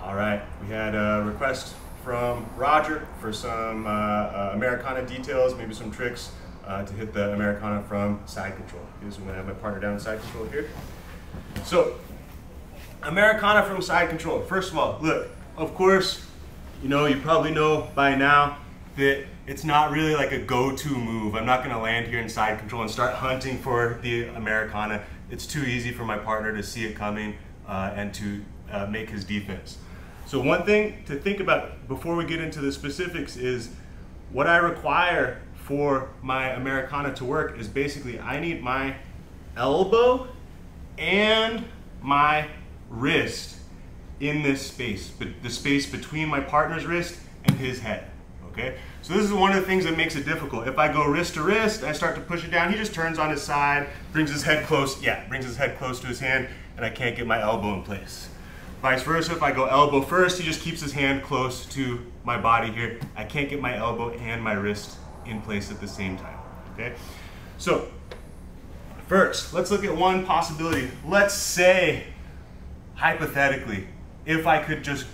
All right, we had a request from Roger for some Americana details, maybe some tricks to hit the Americana from side control. I'm going to have my partner down in side control here. So, Americana from side control. First of all, look, of course, you probably know by now that it's not really like a go-to move. I'm not going to land here in side control and start hunting for the Americana. It's too easy for my partner to see it coming and to make his defense. So one thing to think about before we get into the specifics is what I require for my Americana to work is basically I need my elbow and my wrist in this space, the space between my partner's wrist and his head, okay? So this is one of the things that makes it difficult. If I go wrist to wrist, I start to push it down, he just turns on his side, brings his head close to his hand, and I can't get my elbow in place. Vice versa, if I go elbow first, he just keeps his hand close to my body here. I can't get my elbow and my wrist in place at the same time, okay? So, first, let's look at one possibility. Let's say, hypothetically, if I could just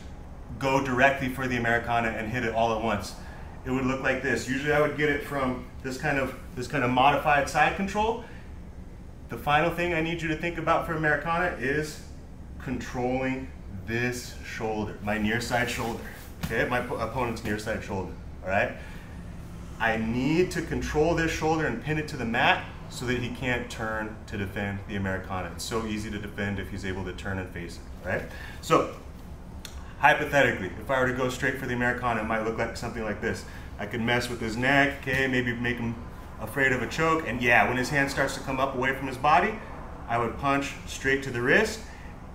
go directly for the Americana and hit it all at once, it would look like this. Usually I would get it from this kind of modified side control. The final thing I need you to think about for Americana is controlling this shoulder, my near side shoulder, okay? My opponent's near side shoulder, all right? I need to control this shoulder and pin it to the mat so that he can't turn to defend the Americana. It's so easy to defend if he's able to turn and face it, right? So, hypothetically, if I were to go straight for the Americana, it might look like something like this. I could mess with his neck, okay, maybe make him afraid of a choke, and yeah, when his hand starts to come up away from his body, I would punch straight to the wrist,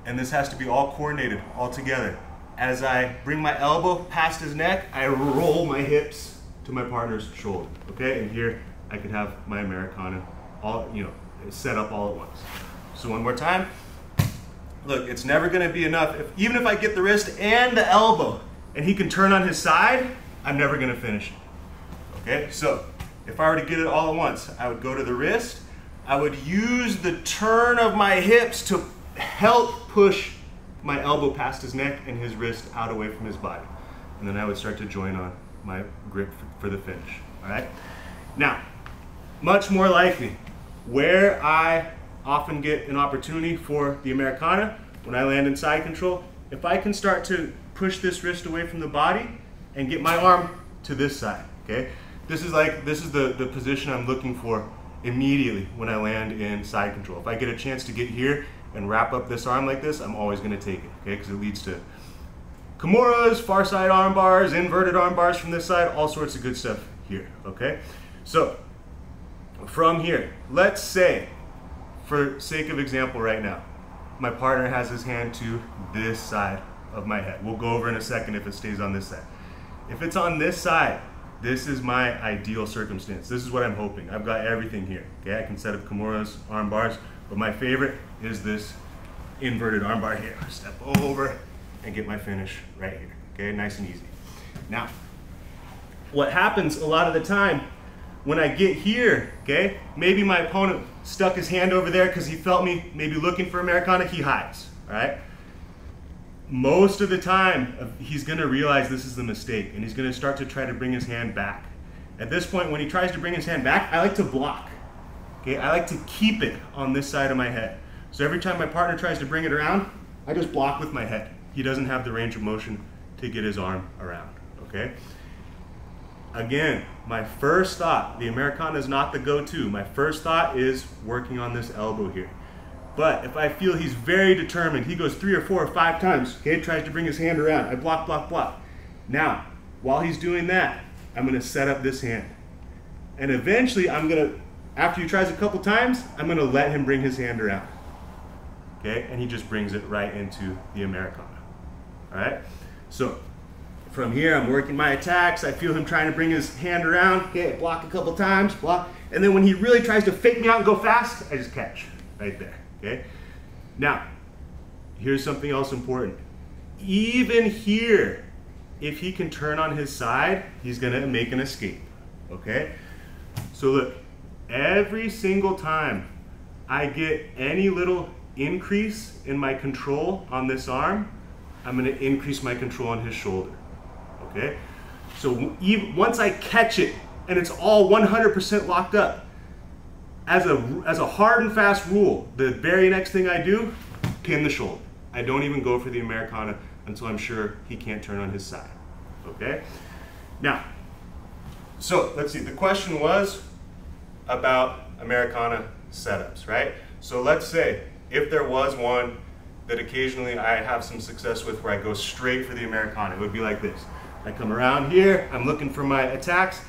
and this has to be all coordinated, all together. As I bring my elbow past his neck, I roll my hips to my partner's shoulder, okay? And here I could have my Americana all, set up all at once. So one more time. Look, it's never gonna be enough. Even if I get the wrist and the elbow and he can turn on his side, I'm never gonna finish it, okay? So if I were to get it all at once, I would go to the wrist, I would use the turn of my hips to help push my elbow past his neck and his wrist out away from his body. And then I would start to join on my grip for the finish, all right? Now, much more likely, where I often get an opportunity for the Americana, when I land in side control, if I can start to push this wrist away from the body and get my arm to this side, okay? This is the position I'm looking for immediately when I land in side control. If I get a chance to get here and wrap up this arm like this, I'm always gonna take it, okay? Because it leads to Kimuras, far side arm bars, inverted arm bars from this side, all sorts of good stuff here, okay? So, from here, let's say, for sake of example right now, my partner has his hand to this side of my head. We'll go over in a second if it stays on this side. If it's on this side, this is my ideal circumstance. This is what I'm hoping. I've got everything here, okay? I can set up Kimuras, arm bars, but my favorite is this inverted arm bar here. Step over and get my finish right here, okay? Nice and easy. Now, what happens a lot of the time when I get here, okay, maybe my opponent stuck his hand over there because he felt me maybe looking for Americana, he hides, all right? Most of the time, he's gonna realize this is the mistake and he's gonna start to try to bring his hand back. At this point, when he tries to bring his hand back, I like to block, okay? I like to keep it on this side of my head. So every time my partner tries to bring it around, I just block with my head. He doesn't have the range of motion to get his arm around, okay? Again, my first thought, the Americana is not the go-to. My first thought is working on this elbow here. But if I feel he's very determined, he goes 3 or 4 or 5 times, okay, tries to bring his hand around, I block, block, block. Now, while he's doing that, I'm gonna set up this hand. And eventually after he tries a couple times, I'm gonna let him bring his hand around. Okay, and he just brings it right into the Americana, all right? So, from here, I'm working my attacks. I feel him trying to bring his hand around. Okay, block a couple times, block. And then when he really tries to fake me out and go fast, I just catch right there, okay? Now, here's something else important. Even here, if he can turn on his side, he's gonna make an escape, okay? So look, every single time I get any little increase in my control on this arm, I'm going to increase my control on his shoulder. Okay? So once I catch it and it's all 100% locked up, as a hard and fast rule, the very next thing I do, pin the shoulder. I don't even go for the Americana until I'm sure he can't turn on his side. Okay? Now, so let's see, the question was about Americana setups, right? So let's say if there was one that occasionally I have some success with where I go straight for the Americana, it would be like this. I come around here, I'm looking for my attacks,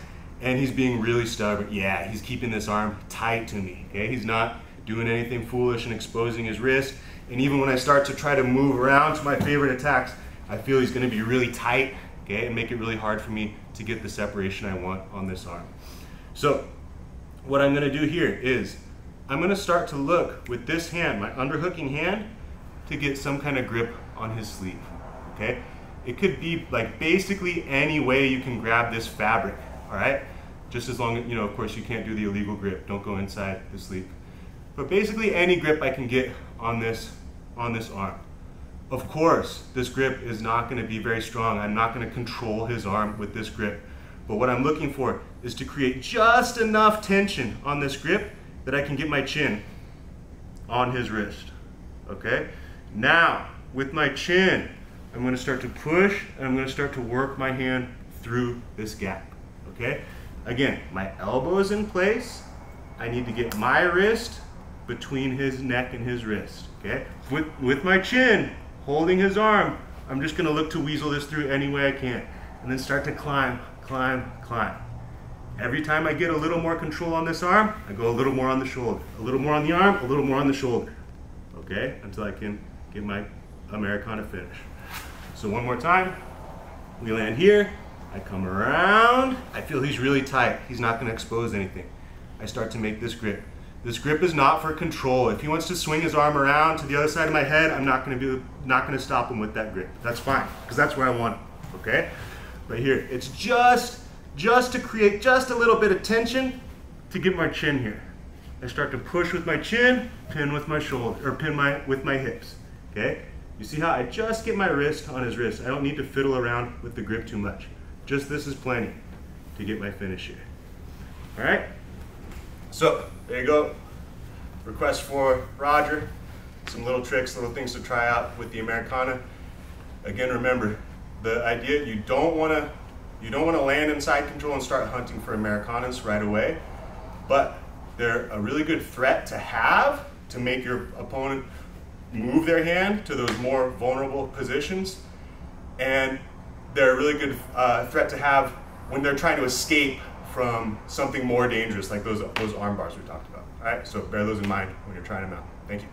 and he's being really stubborn. Yeah, he's keeping this arm tight to me, okay? He's not doing anything foolish and exposing his wrist. And even when I start to try to move around to my favorite attacks, I feel he's gonna be really tight, okay, and make it really hard for me to get the separation I want on this arm. So what I'm gonna do here is I'm gonna start to look with this hand, my underhooking hand, to get some kind of grip on his sleeve, okay? It could be like basically any way you can grab this fabric, all right? Just as long as, you know, of course you can't do the illegal grip, don't go inside the sleeve. But basically any grip I can get on this arm. Of course, this grip is not gonna be very strong. I'm not gonna control his arm with this grip. But what I'm looking for is to create just enough tension on this grip that I can get my chin on his wrist, okay? Now, with my chin, I'm gonna start to push and I'm gonna start to work my hand through this gap, okay? Again, my elbow is in place. I need to get my wrist between his neck and his wrist, okay? With my chin holding his arm, I'm just gonna look to weasel this through any way I can and then start to climb, climb, climb. Every time I get a little more control on this arm, I go a little more on the shoulder, a little more on the arm, a little more on the shoulder, okay? Until I can get my Americana finish. So one more time, we land here, I come around, I feel he's really tight, he's not gonna expose anything. I start to make this grip. This grip is not for control. If he wants to swing his arm around to the other side of my head, I'm not gonna stop him with that grip. That's fine, because that's where I want him, okay? But here, it's just to create just a little bit of tension to get my chin here. I start to push with my chin, pin with my shoulder, or pin with my hips, okay? You see how I just get my wrist on his wrist. I don't need to fiddle around with the grip too much. Just this is plenty to get my finish here. All right? So, there you go. Request for Roger. Some little tricks, little things to try out with the Americana. Again, remember, the idea, you don't want to land in side control and start hunting for Americanas right away, but they're a really good threat to have to make your opponent move their hand to those more vulnerable positions, and they're a really good threat to have when they're trying to escape from something more dangerous like those arm bars we talked about. All right, so bear those in mind when you're trying them out. Thank you.